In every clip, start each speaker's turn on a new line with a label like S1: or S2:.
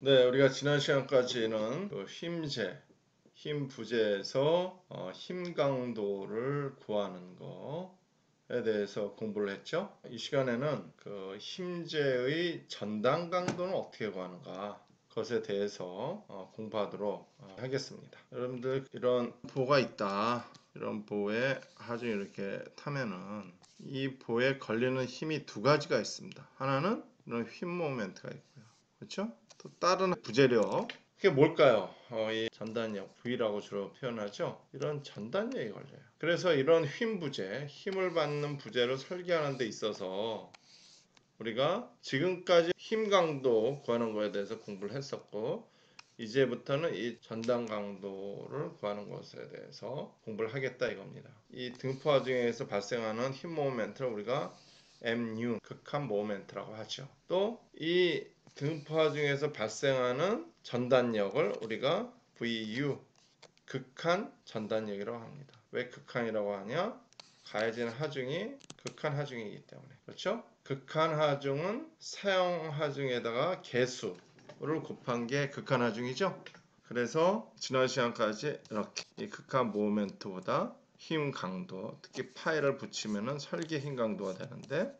S1: 네, 우리가 지난 시간까지는 그 힘재, 힘 부재에서 힘 강도를 구하는 거에 대해서 공부를 했죠. 이 시간에는 그 힘재의 전당 강도는 어떻게 구하는가 것에 대해서 공부하도록 하겠습니다. 여러분들 이런 보가 있다. 이런 보에 하중이 이렇게 타면은 이 보에 걸리는 힘이 두 가지가 있습니다. 하나는 이런 휨 모멘트가 있고요. 그렇죠? 또 다른 부재력, 그게 뭘까요? 이 전단력, V라고 주로 표현하죠. 이런 전단력이 걸려요. 그래서 이런 휨 부재, 힘을 받는 부재를 설계하는 데 있어서 우리가 지금까지 힘 강도 구하는 거에 대해서 공부를 했었고, 이제부터는 이 전단 강도를 구하는 것에 대해서 공부를 하겠다 이겁니다. 이 등포 하중에서 발생하는 힘 모멘트를 우리가 MU, 극한 모멘트라고 하죠. 또 이 등포 하중에서 발생하는 전단력을 우리가 VU, 극한 전단력이라고 합니다. 왜 극한이라고 하냐? 가해지는 하중이 극한 하중이기 때문에. 그렇죠? 극한 하중은 사용 하중에다가 개수를 곱한 게 극한 하중이죠. 그래서 지난 시간까지 이렇게 이 극한 모멘트보다 힘 강도, 특히 파이를 붙이면은 설계 힘 강도가 되는데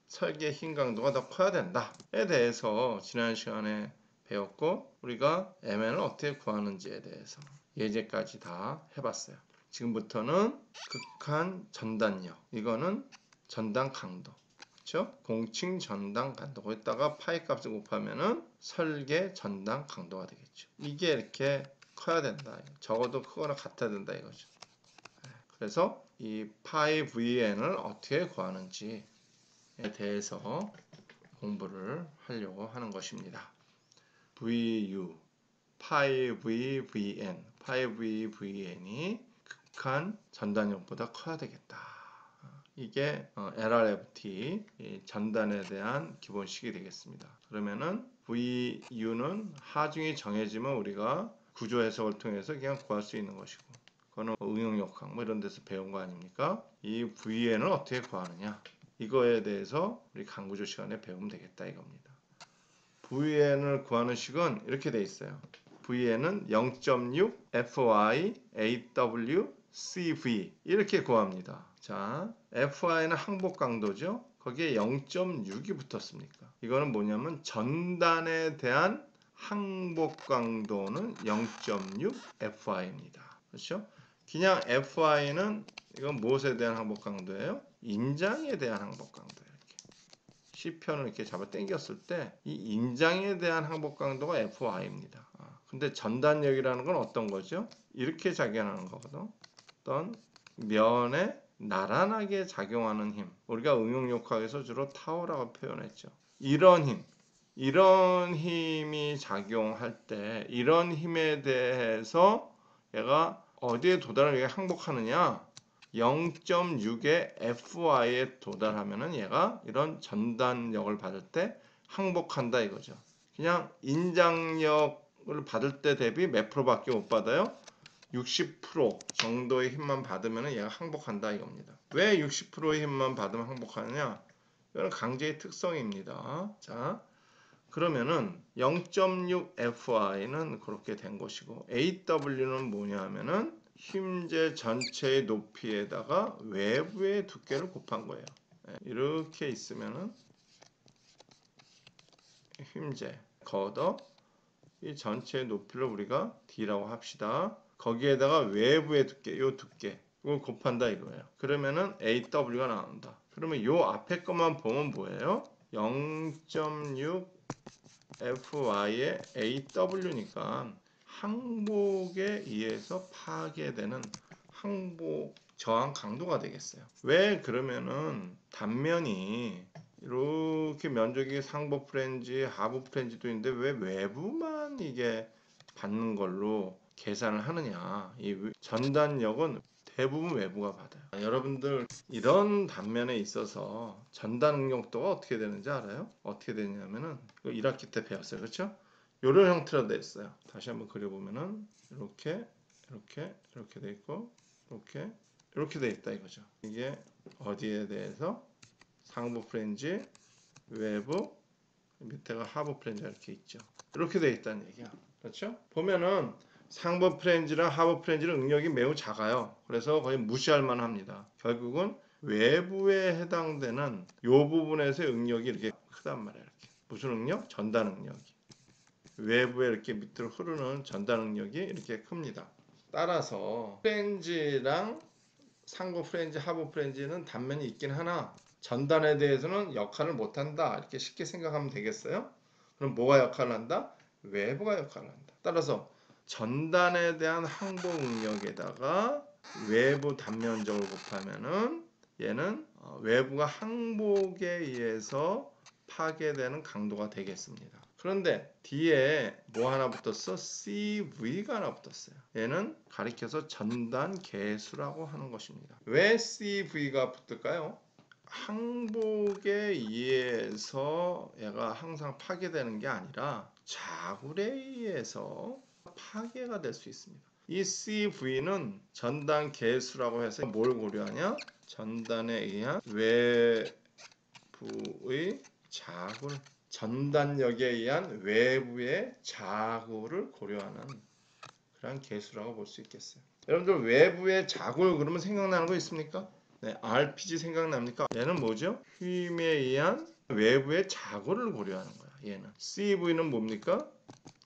S1: 설계 힘 강도가 더 커야 된다에 대해서 지난 시간에 배웠고, 우리가 MN을 어떻게 구하는지에 대해서 예제까지 다 해봤어요. 지금부터는 극한 전단력, 이거는 전단 강도, 그렇죠? 공칭 전단 강도, 거기다가 파이 값을 곱하면은 설계 전단 강도가 되겠죠. 이게 이렇게 커야 된다, 적어도 크거나 같아야 된다 이거죠. 그래서 이 파이 VN을 어떻게 구하는지에 대해서 공부를 하려고 하는 것입니다. VU, 파이 VVN, 파이 VVN이 극한 전단력보다 커야 되겠다. 이게 LRFT 전단에 대한 기본식이 되겠습니다. 그러면은 VU는 하중이 정해지면 우리가 구조 해석을 통해서 그냥 구할 수 있는 것이고, 그거는 응용역학 뭐 이런 데서 배운 거 아닙니까? 이 VN을 어떻게 구하느냐, 이거에 대해서 우리 강구조 시간에 배우면 되겠다 이겁니다. VN을 구하는 식은 이렇게 돼 있어요. VN은 0.6 FY AW CV 이렇게 구합니다. 자, FY는 항복 강도죠. 거기에 0.6이 붙었습니까? 이거는 뭐냐면 전단에 대한 항복 강도는 0.6 FY입니다. 그렇죠? 그냥 FY는 이건 무엇에 대한 항복 강도예요? 인장에 대한 항복 강도예요. C편을 이렇게 잡아 당겼을 때 이 인장에 대한 항복 강도가 FY입니다. 근데 전단력이라는 건 어떤 거죠? 이렇게 작용하는 거거든. 어떤 면에 나란하게 작용하는 힘. 우리가 응용역학에서 주로 타워라고 표현했죠. 이런 힘이 작용할 때 이런 힘에 대해서 얘가 어디에 도달을 항복하느냐? 0.6의 FY에 도달하면은 얘가 이런 전단력을 받을 때 항복한다 이거죠. 그냥 인장력을 받을 때 대비 몇 프로밖에 못 받아요? 60% 정도의 힘만 받으면 얘가 항복한다 이겁니다. 왜 60%의 힘만 받으면 항복하느냐? 이건 강제의 특성입니다. 자, 그러면은 0.6 FI는 그렇게 된 것이고, AW는 뭐냐 하면은 힘재 전체의 높이에다가 외부의 두께를 곱한 거예요. 이렇게 있으면은 힘재 걷어 이 전체의 높이를 우리가 D라고 합시다. 거기에다가 외부의 두께, 요 두께 이걸 곱한다 이거예요. 그러면은 AW가 나온다. 그러면 요 앞에 것만 보면 뭐예요? 0.6 FY의 AW니까 항복에 의해서 파괴되는 항복 저항 강도가 되겠어요. 왜 그러면은 단면이 이렇게 면적이 상부 프렌지, 하부 프렌지도 있는데 왜 외부만 이게 받는 걸로 계산을 하느냐? 이 전단력은 대부분 외부가 받아요. 여러분들 이런 단면에 있어서 전단 응용도가 어떻게 되는지 알아요? 어떻게 되냐면은 1학기 때 배웠어요. 그렇죠? 이런 형태로 돼 있어요. 다시 한번 그려보면은 이렇게 돼 있고 이렇게 돼 있다 이거죠. 이게 어디에 대해서 상부 프렌지, 외부, 밑에가 하부 프렌지가 이렇게 있죠. 이렇게 돼 있다는 얘기야. 그렇죠? 보면은 상부 프렌즈랑 하부 프렌즈는 응력이 매우 작아요. 그래서 거의 무시할 만합니다. 결국은 외부에 해당되는 이 부분에서 응력이 이렇게 크단 말이야. 이렇게. 무슨 응력? 전단 응력이. 외부에 이렇게 밑으로 흐르는 전단 응력이 이렇게 큽니다. 따라서 프렌즈랑 상부 프렌즈, 하부 프렌즈는 단면이 있긴 하나 전단에 대해서는 역할을 못한다. 이렇게 쉽게 생각하면 되겠어요? 그럼 뭐가 역할을 한다? 외부가 역할을 한다. 따라서 전단에 대한 항복 응력에다가 외부 단면적을 곱하면은 얘는 외부가 항복에 의해서 파괴되는 강도가 되겠습니다. 그런데 뒤에 뭐 하나 붙었어? CV가 하나 붙었어요. 얘는 가리켜서 전단 계수라고 하는 것입니다. 왜 CV가 붙을까요? 항복에 의해서 얘가 항상 파괴되는 게 아니라 자굴에 의해서 파괴가 될 수 있습니다. 이 CV는 전단 계수라고 해서 뭘 고려하냐? 전단에 의한 외부의 자굴, 전단력에 의한 외부의 자굴을 고려하는 그런 계수라고 볼 수 있겠어요. 여러분들 외부의 자굴 그러면 생각나는 거 있습니까? 네, RPG 생각납니까? 얘는 뭐죠? 힘에 의한 외부의 자굴을 고려하는 거야. 얘는 CV는 뭡니까?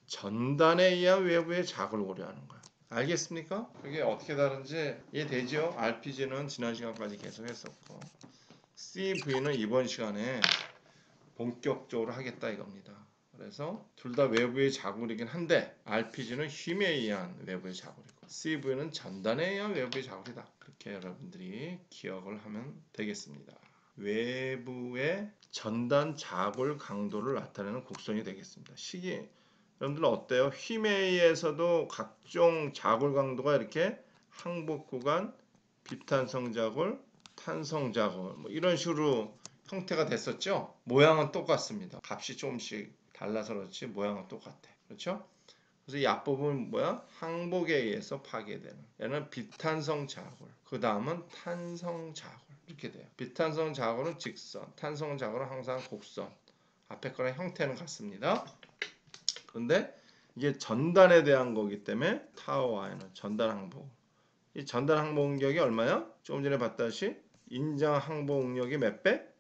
S1: 전단에 의한 외부의 자굴을 고려하는 거야. 알겠습니까? 그게 어떻게 다른지 이해되죠? RPG는 지난 시간까지 계속 했었고 CV는 이번 시간에 본격적으로 하겠다 이겁니다. 그래서 둘 다 외부의 자굴이긴 한데 RPG는 힘에 의한 외부의 자굴이고 CV는 전단에 의한 외부의 자굴이다. 그렇게 여러분들이 기억을 하면 되겠습니다. 외부의 전단 자굴 강도를 나타내는 곡선이 되겠습니다. 식이 여러분들 어때요? 힘에 의해서도 각종 자굴 강도가 이렇게 항복 구간, 비탄성 자굴, 탄성 자굴 뭐 이런 식으로 형태가 됐었죠? 모양은 똑같습니다. 값이 조금씩 달라서 그렇지 모양은 똑같아. 그렇죠? 그래서 이 앞부분은 뭐야? 항복에 의해서 파괴되는. 얘는 비탄성 자굴. 그 다음은 탄성 자굴. 이렇게 돼요. 비탄성 자굴은 직선, 탄성 자굴은 항상 곡선. 앞에 거랑 형태는 같습니다. 그런데 이게 전단에 대한 거기 때문에 타워와는 전단 항복. 이 전단 항복 응력이 얼마야? 조금 전에 봤다시피 인장 항복 응력이 몇 배?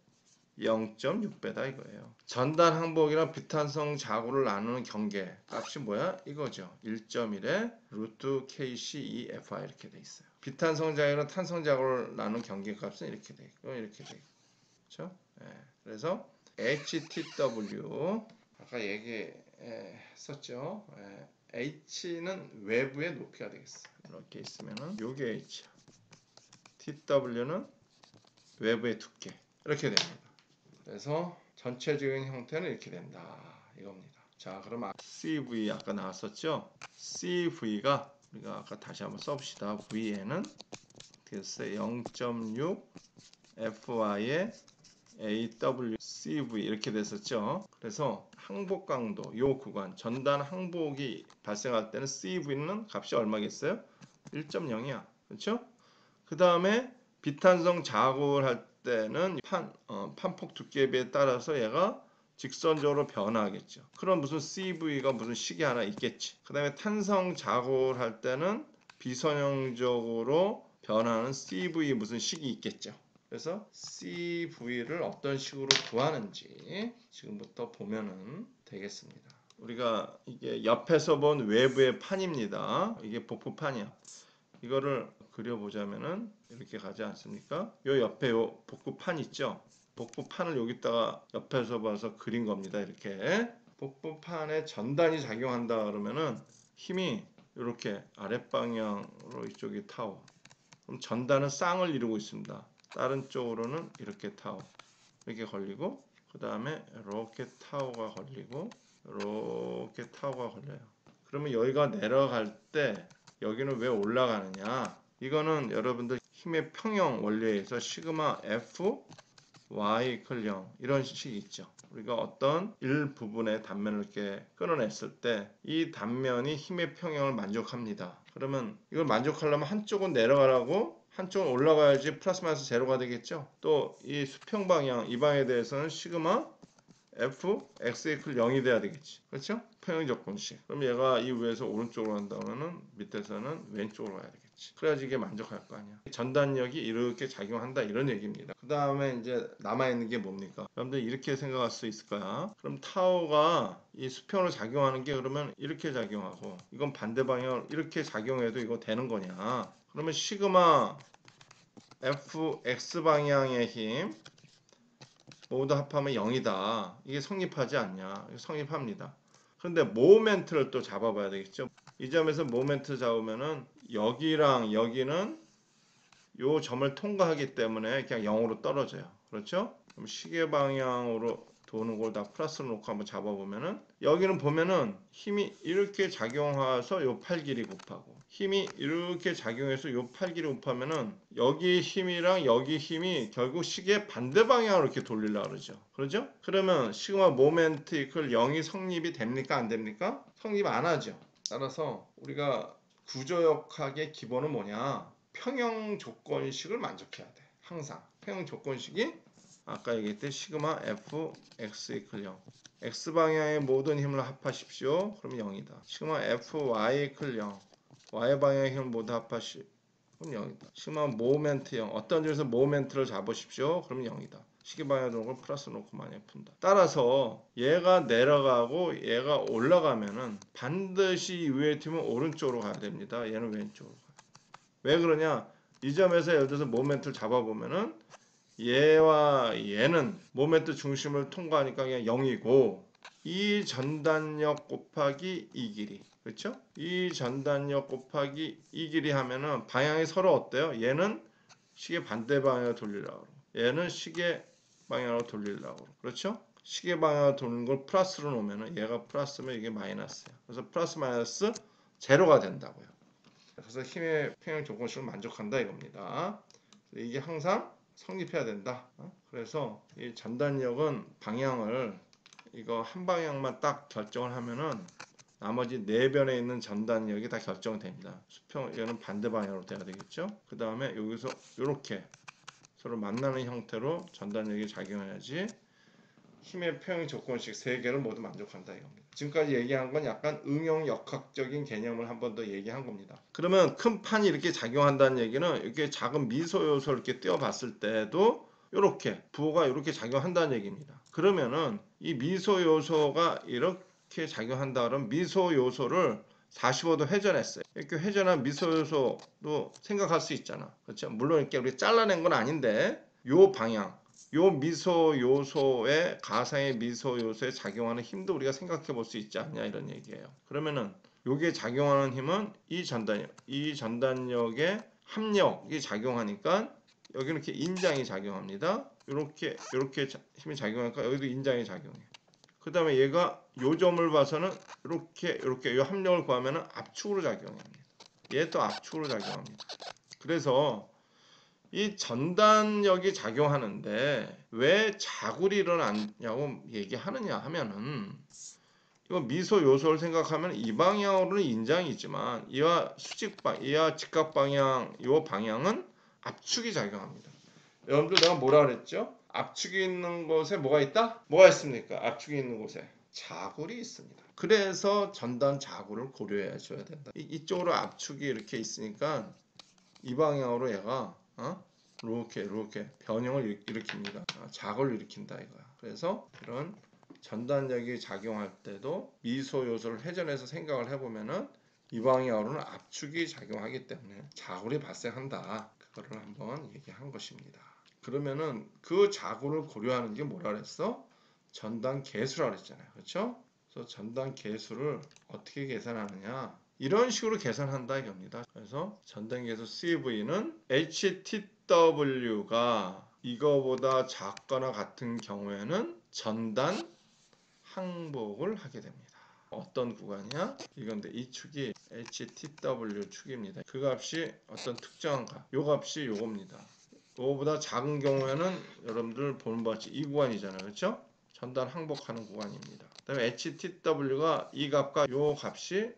S1: 0.6배다 이거예요. 전단 항복이랑 비탄성 자굴을 나누는 경계 값이 뭐야? 이거죠. 1.1에 루트 KCEFI 이렇게 돼 있어요. 비탄성 자굴이랑 탄성 자굴을 나누는 경계 값은 이렇게 돼 있고 이렇게 돼 있고. 그렇죠? 예. 그래서 HTW 아까 얘기했었죠. 예. H는 외부의 높이가 되겠어. 이렇게 있으면은 요게 H야. TW는 외부의 두께. 이렇게 됩니다. 그래서 전체적인 형태는 이렇게 된다. 이겁니다. 자, 그럼 CV 아까 나왔었죠? CV가 우리가 아까 다시 한번 써봅시다. V에는 어떻게 됐어요? 0.6 FY에 AW CV 이렇게 됐었죠. 그래서 항복 강도 이 구간 전단 항복이 발생할 때는 CV는 값이 얼마겠어요? 1.0이야. 그렇죠? 그 다음에 비탄성 자극을 할 때는 판폭 두께비에 따라서 얘가 직선적으로 변화하겠죠. 그럼 무슨 CV가 무슨 식이 하나 있겠지. 그 다음에 탄성 자극을 할 때는 비선형적으로 변하는 CV 무슨 식이 있겠죠. 그래서 CV를 어떤 식으로 구하는지 지금부터 보면은 되겠습니다. 우리가 이게 옆에서 본 외부의 판입니다. 이게 복부판이야. 이거를 그려보자면은 이렇게 가지 않습니까? 요 옆에 요 복부판 있죠? 복부판을 여기다가 옆에서 봐서 그린 겁니다. 이렇게 복부판에 전단이 작용한다 그러면은 힘이 이렇게 아랫방향으로 이쪽이 타워. 그럼 전단은 쌍을 이루고 있습니다. 다른 쪽으로는 이렇게 타워 이렇게 걸리고 그 다음에 이렇게 타워가 걸리고 이렇게 타워가 걸려요. 그러면 여기가 내려갈 때 여기는 왜 올라가느냐? 이거는 여러분들 힘의 평형 원리에 의해서 시그마 F Y 이퀄 0 이런 식이 있죠. 우리가 어떤 일부분의 단면을 이렇게 끊어냈을 때 이 단면이 힘의 평형을 만족합니다. 그러면 이걸 만족하려면 한쪽은 내려가라고 한쪽은 올라가야지 플러스 마이너스 제로가 되겠죠. 또 이 수평 방향 이 방에 대해서는 시그마 F X 이퀄 0이 돼야 되겠지. 그렇죠? 평형 조건식. 그럼 얘가 이 위에서 오른쪽으로 간다면은 밑에서는 왼쪽으로 가야 되겠지. 그래야지 이게 만족할 거 아니야. 전단력이 이렇게 작용한다 이런 얘기입니다. 그 다음에 이제 남아있는 게 뭡니까? 여러분들 이렇게 생각할 수 있을 거야. 그럼 타워가 이 수평으로 작용하는 게 그러면 이렇게 작용하고 이건 반대 방향으로 이렇게 작용해도 이거 되는 거냐? 그러면 시그마 fx 방향의 힘 모두 합하면 0이다. 이게 성립하지 않냐? 성립합니다. 그런데 모멘트를 또 잡아봐야 되겠죠. 이 점에서 모멘트 잡으면은 여기랑 여기는 요 점을 통과하기 때문에 그냥 0으로 떨어져요. 그렇죠? 그럼 시계 방향으로 도는 걸 다 플러스로 놓고 한번 잡아보면은 여기는 보면은 힘이 이렇게 작용해서 요 팔 길이 곱하고 힘이 이렇게 작용해서 요 팔 길이 곱하면은 여기 힘이랑 여기 힘이 결국 시계 반대 방향으로 이렇게 돌리려고 그러죠. 그렇죠? 그러면 시그마 모멘트 이퀄 0이 성립이 됩니까? 안 됩니까? 성립 안 하죠. 따라서 우리가 구조역학의 기본은 뭐냐? 평형 조건식을 만족해야 돼. 항상 평형 조건식이 아까 얘기했듯 시그마 fx 이퀄 0 x방향의 모든 힘을 합하십시오. 그러면 0이다. 시그마 fy 이퀄 0 y방향의 힘을 모두 합하십시오. 그럼 0이다. 시그마 모멘트 0 어떤 점에서 모멘트를 잡으십시오. 그러면 0이다. 시계방향 도는 걸 플러스 놓고 많이 푼다. 따라서 얘가 내려가고 얘가 올라가면은 반드시 이 위에 팀은 오른쪽으로 가야 됩니다. 얘는 왼쪽으로 가요. 왜 그러냐? 이 점에서 예를 들어서 모멘트를 잡아보면은 얘와 얘는 모멘트 중심을 통과하니까 그냥 0이고 이 전단력 곱하기 이 길이 그렇죠? 이 전단력 곱하기 이 길이 하면은 방향이 서로 어때요? 얘는 시계 반대 방향으로 돌리려고 얘는 시계 방향으로 돌리려고 그렇죠? 시계 방향으로 도는 걸 플러스로 놓으면은 얘가 플러스면 이게 마이너스야. 그래서 플러스 마이너스 제로가 된다고요. 그래서 힘의 평형 조건식을 만족한다 이겁니다. 이게 항상 성립해야 된다. 그래서 이 전단력은 방향을 이거 한 방향만 딱 결정을 하면은 나머지 네 변에 있는 전단력이 다 결정됩니다. 수평 얘는 반대 방향으로 돼야 되겠죠. 그 다음에 여기서 이렇게 서로 만나는 형태로 전단력이 작용해야지 힘의 평형 조건식 3개를 모두 만족한다 이겁니다. 지금까지 얘기한 건 약간 응용 역학적인 개념을 한 번 더 얘기한 겁니다. 그러면 큰 판이 이렇게 작용한다는 얘기는 이렇게 작은 미소 요소를 이렇게 띄워봤을 때도 이렇게 부호가 이렇게 작용한다는 얘기입니다. 그러면은 이 미소 요소가 이렇게 작용한다 그러면 미소 요소를 45도 회전했어요. 이렇게 회전한 미소 요소도 생각할 수 있잖아. 그렇죠? 물론 이렇게 우리 잘라낸 건 아닌데 요 방향 요 미소 요소의 가상의 미소 요소에 작용하는 힘도 우리가 생각해 볼 수 있지 않냐 이런 얘기예요. 그러면은 요게 작용하는 힘은 이 전단력의 합력이 작용하니까 여기는 이렇게 인장이 작용합니다. 이렇게 힘이 작용하니까 여기도 인장이 작용해. 그 다음에 얘가 요 점을 봐서는 이렇게 요 합력을 구하면은 압축으로 작용합니다. 얘 또 압축으로 작용합니다. 그래서 이 전단력이 작용하는데 왜 자굴이 일어났냐고 얘기하느냐 하면은 이거 미소 요소를 생각하면 이 방향으로는 인장이지만 이와 이와 직각 방향 이 방향은 압축이 작용합니다. 여러분들 내가 뭐라 그랬죠? 압축이 있는 곳에 뭐가 있다? 뭐가 있습니까? 압축이 있는 곳에 자굴이 있습니다. 그래서 전단 자굴을 고려해 줘야 된다. 이쪽으로 압축이 이렇게 있으니까 이 방향으로 얘가 이렇게 변형을 일으킵니다. 작을 일으킨다 이거야. 그래서 이런 전단력이 작용할 때도 미소 요소를 회전해서 생각을 해보면은 이 방향으로는 압축이 작용하기 때문에 자굴이 발생한다. 그거를 한번 얘기한 것입니다. 그러면은 그 자굴을 고려하는 게 뭐라 그랬어? 전단 계수라 그랬잖아요. 그렇죠? 그래서 전단 계수를 어떻게 계산하느냐? 이런 식으로 계산한다 이겁니다. 그래서 전단 계수 CV는 HTW가 이거보다 작거나 같은 경우에는 전단 항복을 하게 됩니다. 어떤 구간이야? 이건데 이 축이 HTW 축입니다. 그 값이 어떤 특정한 값. 요 값이 요겁니다. 요거보다 작은 경우에는 여러분들 보는 바와 같이 이 구간이잖아요. 그렇죠? 전단 항복하는 구간입니다. 그 다음에 HTW가 이 값과 요 값이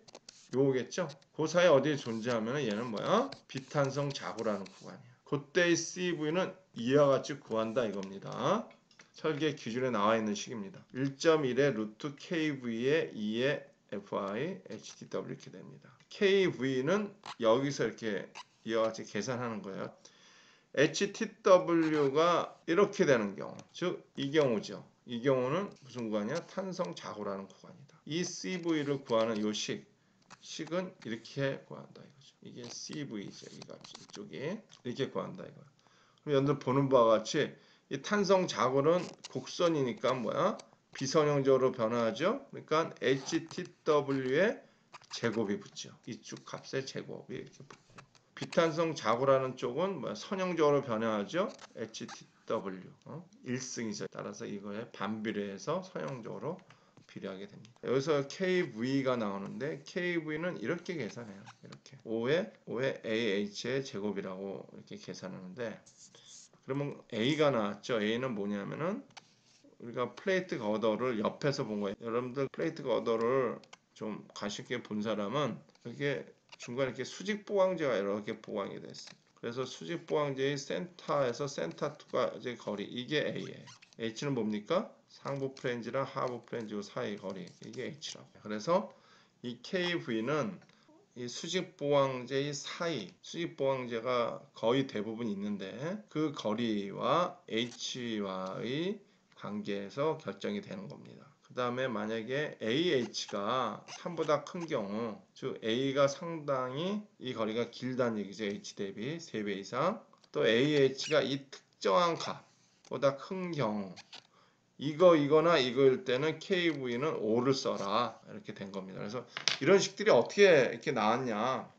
S1: 요거겠죠? 그 사이 어디에 존재하면 얘는 뭐야? 비탄성 자구라는 구간이야. 그때의 CV는 이와 같이 구한다 이겁니다. 설계 기준에 나와 있는 식입니다. 1.1의 루트 KV의 2의 FI, HTW 이렇게 됩니다. KV는 여기서 이렇게 이와 같이 계산하는 거예요. HTW가 이렇게 되는 경우, 즉 이 경우죠. 이 경우는 무슨 구간이야? 탄성 자고라는 구간이다. 이 CV를 구하는 요 식은 이렇게 구한다 이거죠. 이게 CV죠. 이 값이 이쪽이 이렇게 구한다 이거. 그럼 여러분들 보는 바와 같이 이 탄성 자고는 곡선이니까 뭐야? 비선형적으로 변화하죠. 그러니까 HTW의 제곱이 붙죠. 이쪽 값의 제곱이 이렇게 붙고. 비탄성 자고라는 쪽은 뭐야? 선형적으로 변화하죠. HTW 1승이죠. 따라서 이거에 반비례해서 선형적으로 비례하게 됩니다. 여기서 KV가 나오는데 KV는 이렇게 계산해요. 이렇게 5의 AH의 제곱이라고 이렇게 계산하는데 그러면 A가 나왔죠. A는 뭐냐면은 우리가 플레이트 거더를 옆에서 본 거예요. 여러분들 플레이트 거더를 좀 가쉽게 본 사람은 이게 중간에 이렇게 수직 보강제가 이렇게 보강이 됐어요. 그래서 수직 보강제의 센터에서 센터 투까지 거리 이게 A예요. H는 뭡니까? 상부 프렌즈랑 하부 프렌즈 사이 거리 이게 H라고. 그래서 이 KV는 이 수직 보강제의 사이, 수직 보강제가 거의 대부분 있는데 그 거리와 H와의 관계에서 결정이 되는 겁니다. 그 다음에 만약에 AH가 3보다 큰 경우, 즉 A가 상당히 이 거리가 길다는 얘기죠. H 대비 3배 이상. 또 AH가 이 특정한 값보다 큰 경우, 이거나 이거일 때는 KV는 5를 써라 이렇게 된 겁니다. 그래서 이런 식들이 어떻게 이렇게 나왔냐?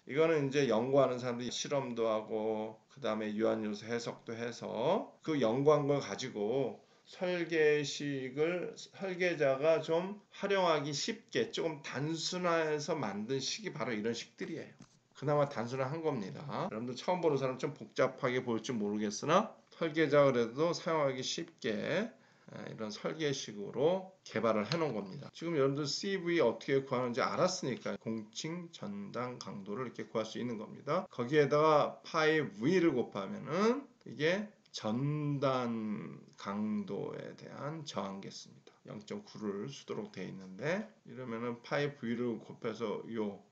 S1: 이거는 이제 연구하는 사람들이 실험도 하고 그 다음에 유한요소 해석도 해서 그 연구한 걸 가지고 설계식을 설계자가 좀 활용하기 쉽게 조금 단순화해서 만든 식이 바로 이런 식들이에요. 그나마 단순화한 겁니다. 여러분들 처음 보는 사람 좀 복잡하게 보일지 모르겠으나 설계자가 그래도 사용하기 쉽게 이런 설계식으로 개발을 해놓은 겁니다. 지금 여러분들 CV 어떻게 구하는지 알았으니까 공칭 전당 강도를 이렇게 구할 수 있는 겁니다. 거기에다가 파이 V를 곱하면은 이게 전단 강도에 대한 저항계수입니다. 0.9를 수도록 되어 있는데 이러면은 파이 V를 곱해서 요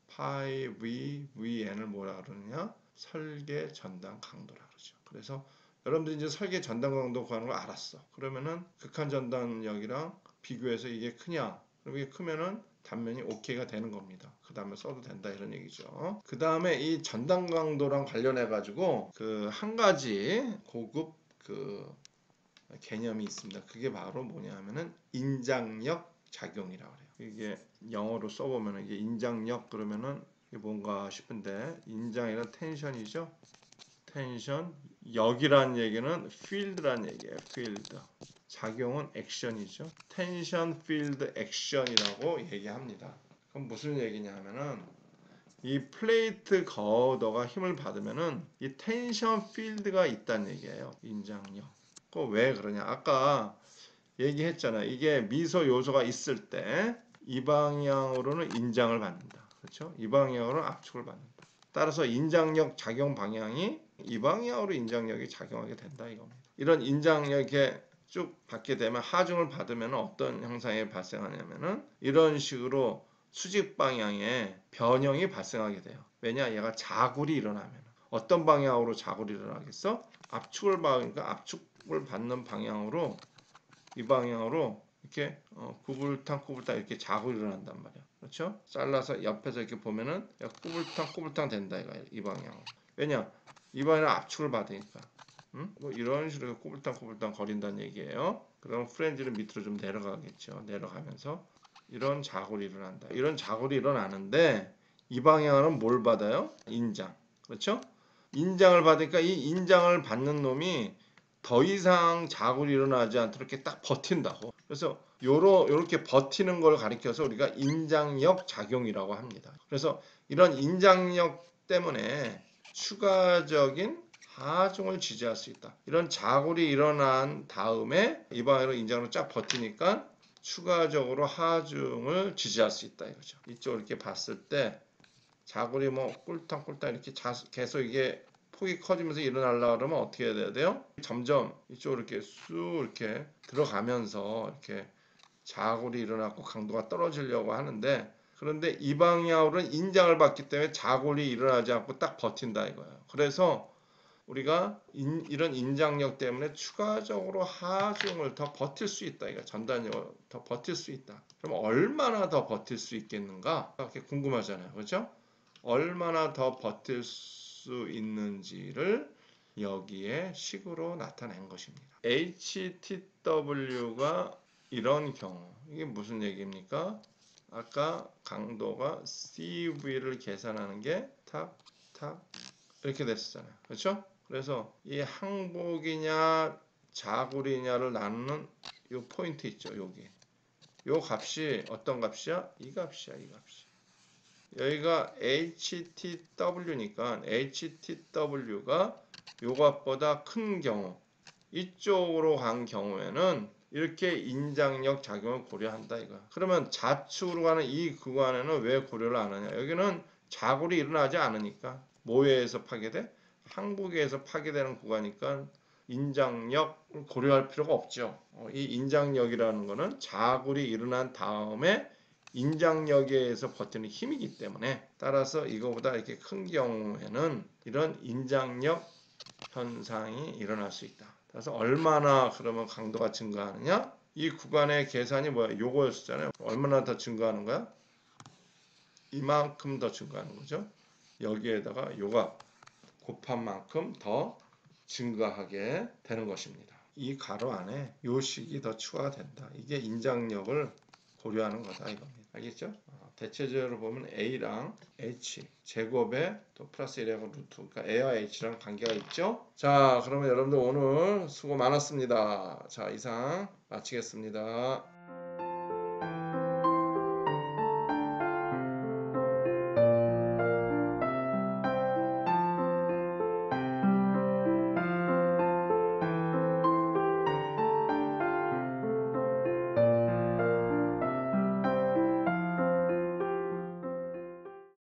S1: 파이 V, VN을 뭐라 그러느냐? 설계 전단 강도라 그러죠. 그래서 여러분들이 이제 설계 전단 강도 구하는 걸 알았어. 그러면은 극한 전단력이랑 비교해서 이게 크냐? 그럼 이게 크면은 단면이 OK가 되는 겁니다. 그 다음에 써도 된다 이런 얘기죠. 그 다음에 이 전단 강도랑 관련해 가지고 그 한 가지 고급 그 개념이 있습니다. 그게 바로 뭐냐면은 인장력 작용이라고 그래요. 이게 영어로 써보면은 이게 인장력 그러면은 이게 뭔가 싶은데 인장이란 텐션이죠. 텐션, 역이라는 얘기는 필드라는 얘기예요. 필드. 작용은 액션이죠. 텐션 필드 액션이라고 얘기합니다. 그럼 무슨 얘기냐면은 이 플레이트 거더가 힘을 받으면은 이 텐션 필드가 있다는 얘기예요. 인장력. 그거 왜 그러냐? 아까 얘기했잖아요. 이게 미소 요소가 있을 때 이 방향으로는 인장을 받는다. 그렇죠? 이 방향으로는 압축을 받는다. 따라서 인장력 작용 방향이 이 방향으로 인장력이 작용하게 된다 이겁니다. 이런 인장력이 쭉 받게 되면 하중을 받으면 어떤 현상이 발생하냐면은 이런 식으로 수직 방향에 변형이 발생하게 돼요. 왜냐? 얘가 자굴이 일어나면 어떤 방향으로 자굴이 일어나겠어? 압축을 받으니까 압축을 받는 방향으로 이 방향으로 이렇게 꾸불탕 이렇게 자굴이 일어난단 말이야. 그렇죠? 잘라서 옆에서 이렇게 보면은 꾸불탕 된다 이 방향으로. 왜냐? 이 방향으로 압축을 받으니까. 뭐 이런 식으로 꾸불탕 거린다는 얘기예요. 그럼 프렌즈는 밑으로 좀 내려가겠죠. 내려가면서 이런 자굴이 일어난다. 이런 자굴이 일어나는데 이 방향으로는 뭘 받아요? 인장. 그렇죠? 인장을 받으니까 이 인장을 받는 놈이 더 이상 자굴이 일어나지 않도록 이렇게 딱 버틴다고. 그래서 요렇게 버티는 걸 가리켜서 우리가 인장력 작용이라고 합니다. 그래서 이런 인장력 때문에 추가적인 하중을 지지할 수 있다. 이런 자굴이 일어난 다음에 이 방향으로 인장으로 쫙 버티니까 추가적으로 하중을 지지할 수 있다 이거죠. 이쪽을 이렇게 봤을 때 자굴이 뭐 꿀탕 이렇게 계속 이게 폭이 커지면서 일어나려고 그러면 어떻게 해야 돼요? 점점 이쪽으로 이렇게 쑥 이렇게 들어가면서 이렇게 자골이 일어나고 강도가 떨어지려고 하는데, 그런데 이 방향으로는 인장을 받기 때문에 자골이 일어나지 않고 딱 버틴다 이거예요. 그래서 우리가 이런 인장력 때문에 추가적으로 하중을 더 버틸 수 있다. 이거 전단력을 더 버틸 수 있다. 그럼 얼마나 더 버틸 수 있겠는가? 이렇게 궁금하잖아요. 그렇죠? 얼마나 더 버틸 수 있는지를 여기에 식으로 나타낸 것입니다. HTW가 이런 경우, 이게 무슨 얘기입니까? 아까 강도가 CV를 계산하는 게 탁, 탁 이렇게 됐었잖아요. 그렇죠? 그래서 이 항복이냐 자굴이냐를 나누는 이 포인트 있죠. 여기. 요 값이 어떤 값이야? 이 값이야. 이 값이. 여기가 HTW니까 HTW가 요 값보다 큰 경우, 이쪽으로 간 경우에는 이렇게 인장력 작용을 고려한다 이거. 그러면 좌측으로 가는 이 구간에는 왜 고려를 안 하냐? 여기는 자굴이 일어나지 않으니까. 뭐에서 파괴돼? 항복에서 파괴되는 구간이니까 인장력을 고려할 필요가 없죠. 이 인장력이라는 거는 자굴이 일어난 다음에 인장력에 의해서 버티는 힘이기 때문에, 따라서 이거보다 이렇게 큰 경우에는 이런 인장력 현상이 일어날 수 있다. 그래서 얼마나 그러면 강도가 증가하느냐? 이 구간의 계산이 뭐야? 요거였잖아요. 얼마나 더 증가하는 거야? 이만큼 더 증가하는 거죠. 여기에다가 요가 곱한 만큼 더 증가하게 되는 것입니다. 이 가로 안에 요 식이 더 추가가 된다. 이게 인장력을 고려하는 거다 이겁니다. 알겠죠? 대체적으로 보면 A랑 H 제곱에 또 플러스 1하고 루트, 그러니까 A와 H랑 관계가 있죠. 자, 그러면 여러분들 오늘 수고 많았습니다. 자, 이상 마치겠습니다.